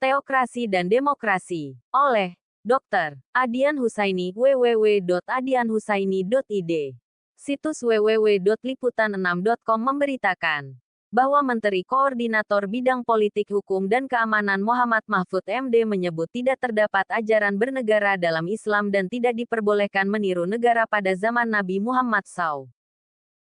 Teokrasi dan Demokrasi, oleh Dr. Adian Husaini, www.adianhusaini.id. Situs www.liputan6.com memberitakan bahwa Menteri Koordinator Bidang Politik Hukum dan Keamanan Muhammad Mahfud MD menyebut tidak terdapat ajaran bernegara dalam Islam dan tidak diperbolehkan meniru negara pada zaman Nabi Muhammad SAW.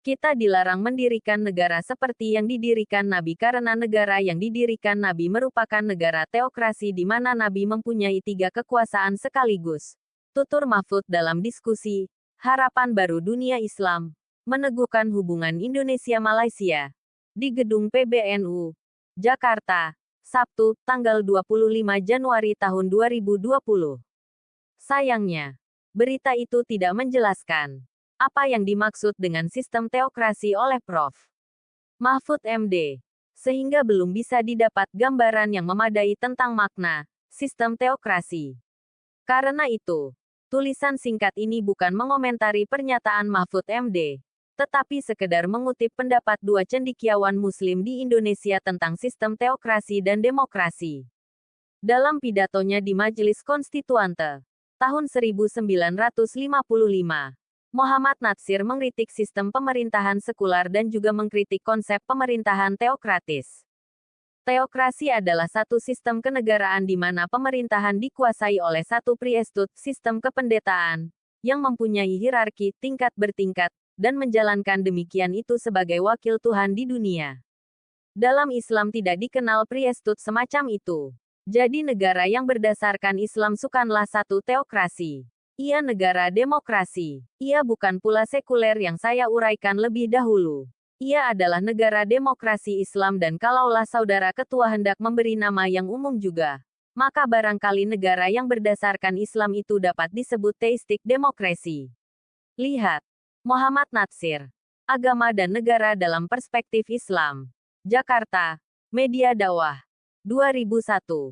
Kita dilarang mendirikan negara seperti yang didirikan Nabi karena negara yang didirikan Nabi merupakan negara teokrasi di mana Nabi mempunyai 3 kekuasaan sekaligus. Tutur Mahfud dalam diskusi Harapan Baru Dunia Islam, Meneguhkan Hubungan Indonesia-Malaysia, di Gedung PBNU, Jakarta, Sabtu, tanggal 25 Januari tahun 2020. Sayangnya, berita itu tidak menjelaskan apa yang dimaksud dengan sistem teokrasi oleh Prof. Mahfud MD, sehingga belum bisa didapat gambaran yang memadai tentang makna sistem teokrasi. Karena itu, tulisan singkat ini bukan mengomentari pernyataan Mahfud MD, tetapi sekedar mengutip pendapat 2 cendekiawan Muslim di Indonesia tentang sistem teokrasi dan demokrasi. Dalam pidatonya di Majelis Konstituante tahun 1955, Muhammad Natsir mengkritik sistem pemerintahan sekular dan juga mengkritik konsep pemerintahan teokratis. Teokrasi adalah satu sistem kenegaraan di mana pemerintahan dikuasai oleh satu priestut, sistem kependetaan, yang mempunyai hierarki tingkat bertingkat, dan menjalankan demikian itu sebagai wakil Tuhan di dunia. Dalam Islam tidak dikenal priestut semacam itu. Jadi negara yang berdasarkan Islam bukanlah satu teokrasi. Ia negara demokrasi. Ia bukan pula sekuler yang saya uraikan lebih dahulu. Ia adalah negara demokrasi Islam dan kalaulah saudara ketua hendak memberi nama yang umum juga, maka barangkali negara yang berdasarkan Islam itu dapat disebut teistik demokrasi. Lihat. Muhammad Natsir. Agama dan Negara dalam Perspektif Islam. Jakarta. Media Dakwah. 2001.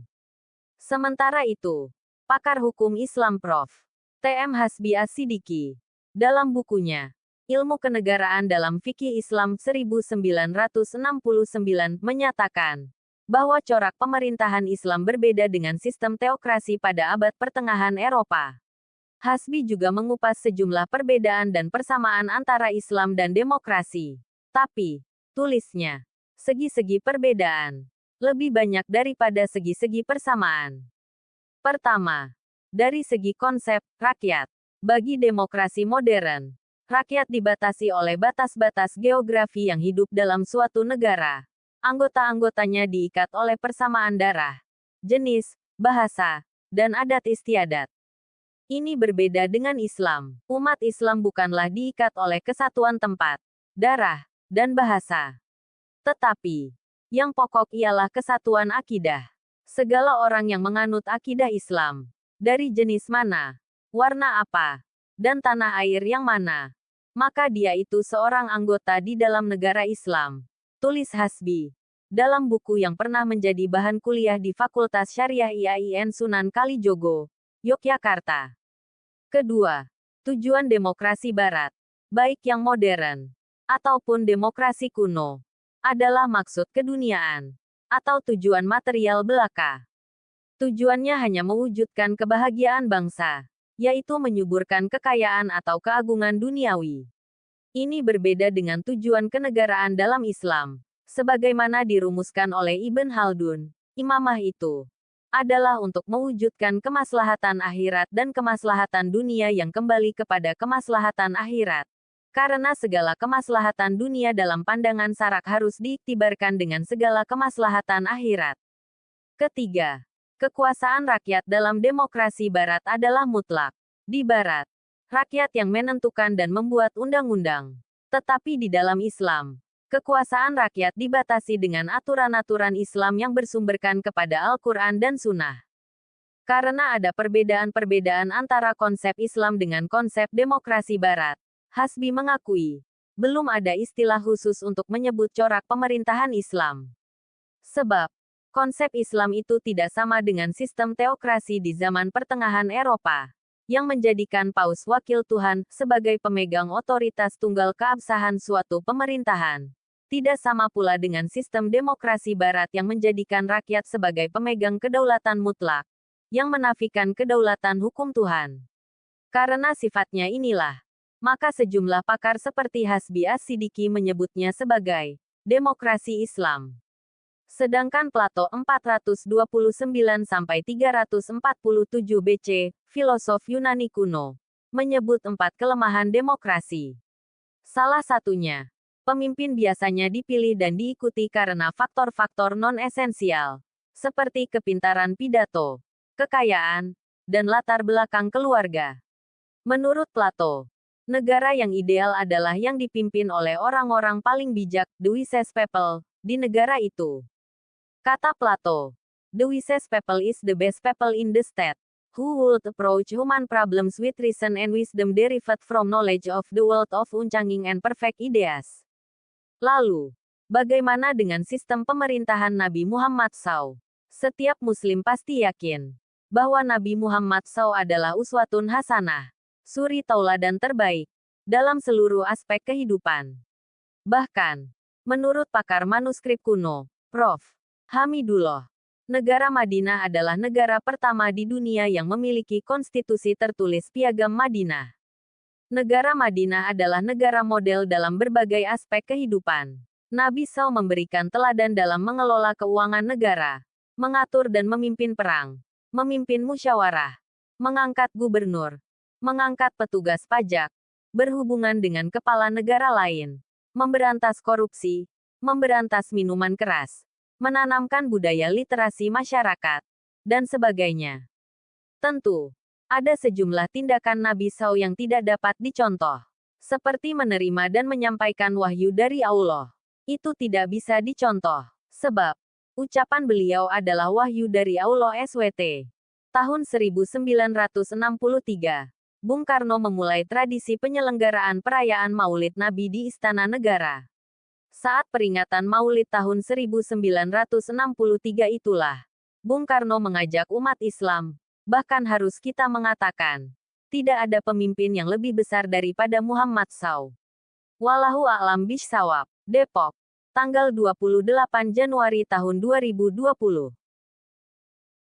Sementara itu, pakar hukum Islam Prof. T.M. Hasbi As-Siddiqi, dalam bukunya, Ilmu Kenegaraan dalam Fikih Islam 1969, menyatakan bahwa corak pemerintahan Islam berbeda dengan sistem teokrasi pada abad pertengahan Eropa. Hasbi juga mengupas sejumlah perbedaan dan persamaan antara Islam dan demokrasi. Tapi, tulisnya, segi-segi perbedaan lebih banyak daripada segi-segi persamaan. Pertama, dari segi konsep, rakyat. Bagi demokrasi modern, rakyat dibatasi oleh batas-batas geografi yang hidup dalam suatu negara. Anggota-anggotanya diikat oleh persamaan darah, jenis, bahasa, dan adat istiadat. Ini berbeda dengan Islam. Umat Islam bukanlah diikat oleh kesatuan tempat, darah, dan bahasa. Tetapi, yang pokok ialah kesatuan akidah. Segala orang yang menganut akidah Islam, dari jenis mana, warna apa, dan tanah air yang mana, maka dia itu seorang anggota di dalam negara Islam. Tulis Hasbi, dalam buku yang pernah menjadi bahan kuliah di Fakultas Syariah IAIN Sunan Kalijogo, Yogyakarta. Kedua, tujuan demokrasi Barat, baik yang modern, ataupun demokrasi kuno, adalah maksud keduniaan, atau tujuan material belaka. Tujuannya hanya mewujudkan kebahagiaan bangsa, yaitu menyuburkan kekayaan atau keagungan duniawi. Ini berbeda dengan tujuan kenegaraan dalam Islam, sebagaimana dirumuskan oleh Ibn Khaldun. Imamah itu adalah untuk mewujudkan kemaslahatan akhirat dan kemaslahatan dunia yang kembali kepada kemaslahatan akhirat. Karena segala kemaslahatan dunia dalam pandangan Sarak harus diiktibarkan dengan segala kemaslahatan akhirat. Ketiga, kekuasaan rakyat dalam demokrasi Barat adalah mutlak. Di Barat, rakyat yang menentukan dan membuat undang-undang. Tetapi di dalam Islam, kekuasaan rakyat dibatasi dengan aturan-aturan Islam yang bersumberkan kepada Al-Quran dan Sunnah. Karena ada perbedaan-perbedaan antara konsep Islam dengan konsep demokrasi Barat, Hasbi mengakui, belum ada istilah khusus untuk menyebut corak pemerintahan Islam. Sebab, konsep Islam itu tidak sama dengan sistem teokrasi di zaman pertengahan Eropa, yang menjadikan paus wakil Tuhan sebagai pemegang otoritas tunggal keabsahan suatu pemerintahan. Tidak sama pula dengan sistem demokrasi Barat yang menjadikan rakyat sebagai pemegang kedaulatan mutlak, yang menafikan kedaulatan hukum Tuhan. Karena sifatnya inilah, maka sejumlah pakar seperti Hasbi As-Siddiqi menyebutnya sebagai demokrasi Islam. Sedangkan Plato 429–347 BC, filosof Yunani kuno, menyebut 4 kelemahan demokrasi. Salah satunya, pemimpin biasanya dipilih dan diikuti karena faktor-faktor non-esensial, seperti kepintaran pidato, kekayaan, dan latar belakang keluarga. Menurut Plato, negara yang ideal adalah yang dipimpin oleh orang-orang paling bijak, the wisest people, di negara itu. Kata Plato, the wisest people is the best people in the state, who would approach human problems with reason and wisdom derived from knowledge of the world of unchanging and perfect ideas. Lalu, bagaimana dengan sistem pemerintahan Nabi Muhammad SAW? Setiap Muslim pasti yakin bahwa Nabi Muhammad SAW adalah uswatun hasanah, suri tauladan terbaik, dalam seluruh aspek kehidupan. Bahkan, menurut pakar manuskrip kuno, Prof. Hamidullah, negara Madinah adalah negara pertama di dunia yang memiliki konstitusi tertulis Piagam Madinah. Negara Madinah adalah negara model dalam berbagai aspek kehidupan. Nabi SAW memberikan teladan dalam mengelola keuangan negara, mengatur dan memimpin perang, memimpin musyawarah, mengangkat gubernur, mengangkat petugas pajak, berhubungan dengan kepala negara lain, memberantas korupsi, memberantas minuman keras, menanamkan budaya literasi masyarakat, dan sebagainya. Tentu, ada sejumlah tindakan Nabi SAW yang tidak dapat dicontoh, seperti menerima dan menyampaikan wahyu dari Allah. Itu tidak bisa dicontoh, sebab ucapan beliau adalah wahyu dari Allah SWT. Tahun 1963, Bung Karno memulai tradisi penyelenggaraan perayaan Maulid Nabi di Istana Negara. Saat peringatan Maulid tahun 1963 itulah, Bung Karno mengajak umat Islam, bahkan harus kita mengatakan, tidak ada pemimpin yang lebih besar daripada Muhammad SAW. Wallahu a'lam bishawab. Depok, tanggal 28 Januari tahun 2020.